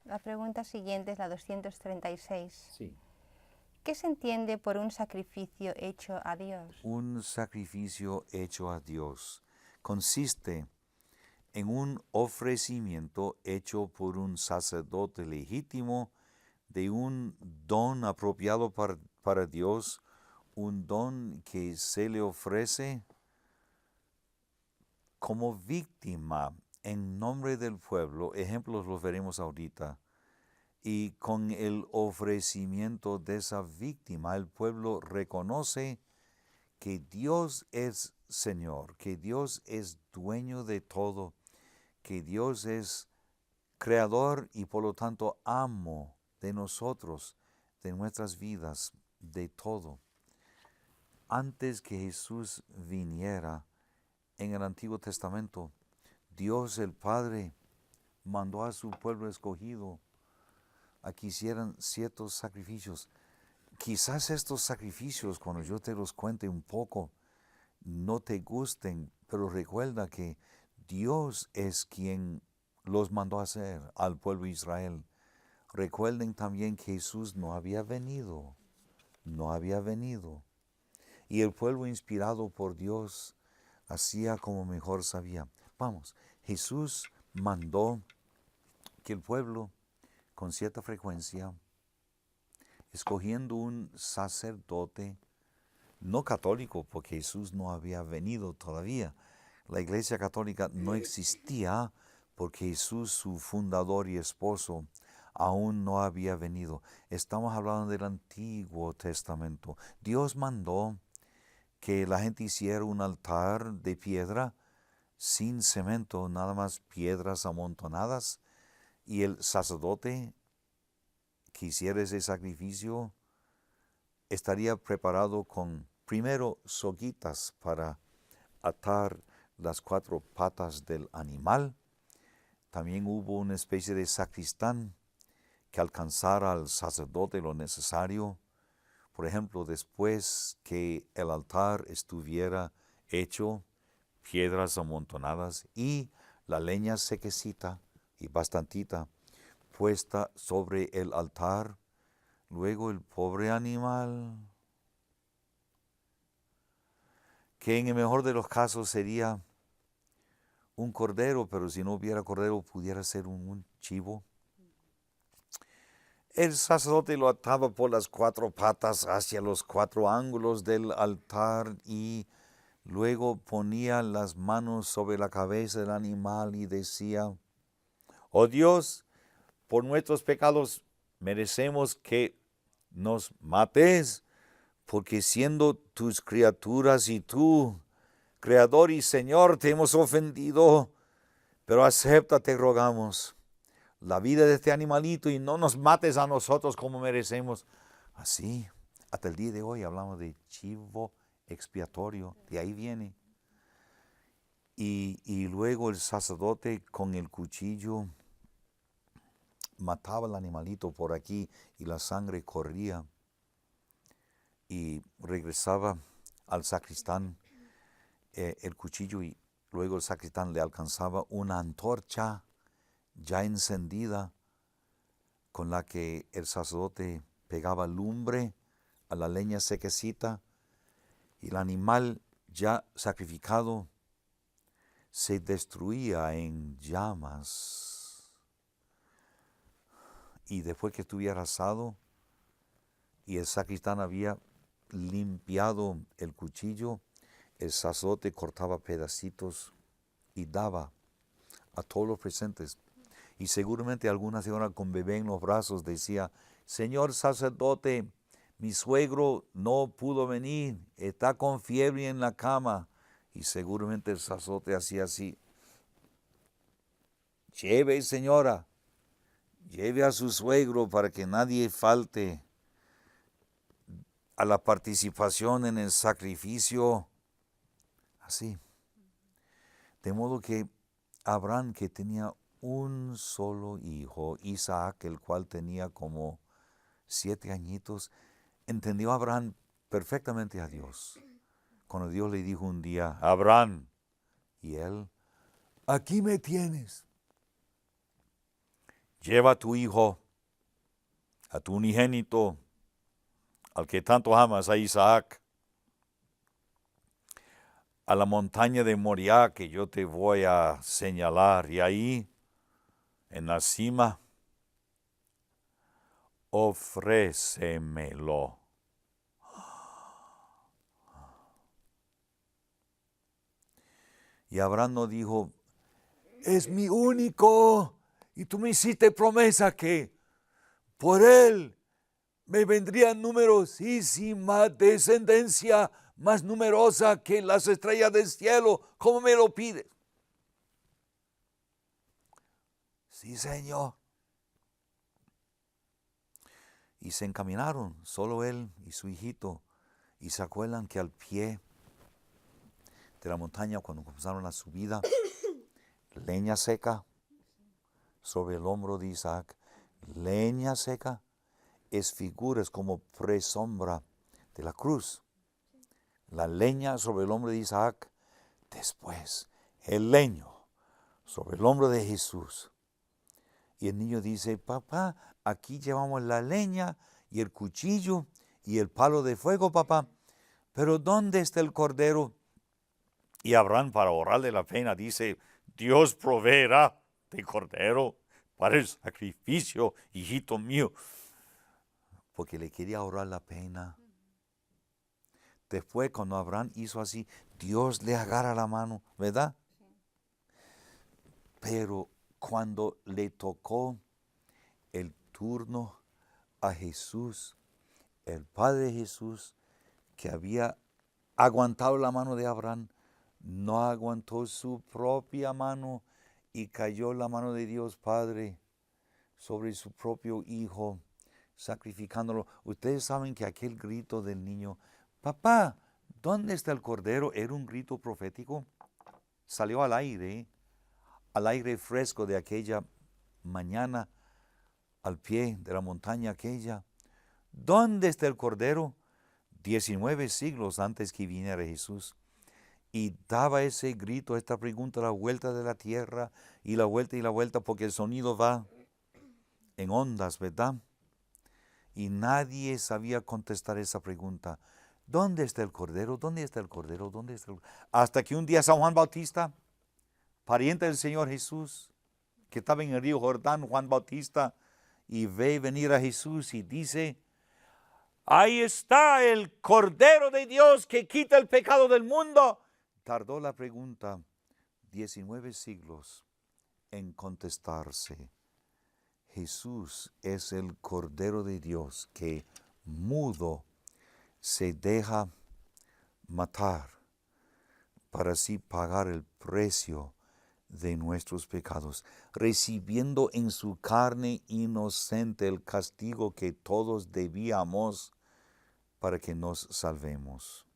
La pregunta siguiente es la 236. Sí. ¿Qué se entiende por un sacrificio hecho a Dios? Un sacrificio hecho a Dios consiste en un ofrecimiento hecho por un sacerdote legítimo de un don apropiado para Dios, un don que se le ofrece como víctima en nombre del pueblo. Ejemplos los veremos ahorita. Y con el ofrecimiento de esa víctima, el pueblo reconoce que Dios es Señor, que Dios es dueño de todo, que Dios es creador y por lo tanto amo de nosotros, de nuestras vidas, de todo. Antes que Jesús viniera en el Antiguo Testamento, Dios el Padre mandó a su pueblo escogido a que hicieran ciertos sacrificios. Quizás estos sacrificios, cuando yo te los cuente un poco, no te gusten, pero recuerda que Dios es quien los mandó a hacer al pueblo de Israel. Recuerden también que Jesús no había venido. Y el pueblo inspirado por Dios hacía como mejor sabía. Vamos, Jesús mandó que el pueblo, con cierta frecuencia, escogiendo un sacerdote, no católico, porque Jesús no había venido todavía. La Iglesia Católica no existía porque Jesús, su fundador y esposo, aún no había venido. Estamos hablando del Antiguo Testamento. Dios mandó que la gente hiciera un altar de piedra sin cemento, nada más piedras amontonadas, y el sacerdote que hiciera ese sacrificio estaría preparado con primero soguitas para atar las 4 patas del animal. También hubo una especie de sacristán que alcanzara al sacerdote lo necesario. Por ejemplo, después que el altar estuviera hecho, piedras amontonadas y la leña sequecita y bastantita puesta sobre el altar, luego el pobre animal, que en el mejor de los casos sería un cordero, pero si no hubiera cordero pudiera ser un chivo. El sacerdote lo ataba por las 4 patas hacia los 4 ángulos del altar y luego ponía las manos sobre la cabeza del animal y decía: oh Dios, por nuestros pecados merecemos que nos mates, porque siendo tus criaturas y tú, Creador y Señor, te hemos ofendido, pero acepta, te rogamos, la vida de este animalito y no nos mates a nosotros como merecemos. Así, hasta el día de hoy hablamos de chivo expiatorio, de ahí viene. Y luego el sacerdote con el cuchillo mataba al animalito por aquí y la sangre corría y regresaba al sacristán el cuchillo y luego el sacristán le alcanzaba una antorcha ya encendida con la que el sacerdote pegaba lumbre a la leña sequecita y el animal ya sacrificado se destruía en llamas. Y después que estuviera asado y el sacristán había limpiado el cuchillo, el sacerdote cortaba pedacitos y daba a todos los presentes. Y seguramente alguna señora con bebé en los brazos decía: señor sacerdote, mi suegro no pudo venir, está con fiebre en la cama. Y seguramente el sacerdote hacía así: lleve, señora, lleve a su suegro para que nadie falte a la participación en el sacrificio. Así. De modo que Abraham, que tenía un solo hijo, Isaac, el cual tenía como 7 añitos, entendió a Abraham perfectamente a Dios. Cuando Dios le dijo un día: Abraham, y él: aquí me tienes. lleva a tu hijo, a tu unigénito, al que tanto amas, a Isaac, a la montaña de Moriah que yo te voy a señalar, y ahí, en la cima, ofrécemelo. Y Abraham no dijo, es mi único, y tú me hiciste promesa que por él me vendría numerosísima descendencia, más numerosa que las estrellas del cielo. ¿Cómo me lo pides? Sí, Señor. Y se encaminaron, solo él y su hijito, y se acuerdan que al pie de la montaña, cuando comenzaron la subida, leña seca sobre el hombro de Isaac, leña seca, es figuras como presombra de la cruz. La leña sobre el hombro de Isaac, después el leño sobre el hombro de Jesús. Y el niño dice, papá, aquí llevamos la leña y el cuchillo y el palo de fuego, papá, pero ¿dónde está el cordero? Y Abraham, para ahorrarle la pena, dice, Dios proveerá de cordero para el sacrificio, hijito mío, porque le quería ahorrar la pena. Después, cuando Abraham hizo así, Dios le agarra la mano, ¿verdad? Sí. Pero cuando le tocó el turno a Jesús, el Padre de Jesús, que había aguantado la mano de Abraham, no aguantó su propia mano y cayó la mano de Dios Padre sobre su propio Hijo, sacrificándolo. Ustedes saben que aquel grito del niño, papá, ¿dónde está el cordero? Era un grito profético. Salió al aire fresco de aquella mañana, al pie de la montaña aquella. ¿Dónde está el cordero? 19 siglos antes que viniera Jesús. Y daba ese grito, esta pregunta, la vuelta de la tierra, y la vuelta, porque el sonido va en ondas, ¿verdad? Y nadie sabía contestar esa pregunta. ¿Dónde está el cordero? ¿Dónde está el cordero? ¿Dónde está el cordero? Hasta que un día San Juan Bautista, pariente del Señor Jesús, que estaba en el río Jordán, Juan Bautista, y ve venir a Jesús y dice, ahí está el Cordero de Dios que quita el pecado del mundo. Tardó la pregunta 19 siglos en contestarse. Jesús es el Cordero de Dios que mudo se deja matar para así pagar el precio de nuestros pecados, recibiendo en su carne inocente el castigo que todos debíamos para que nos salvemos.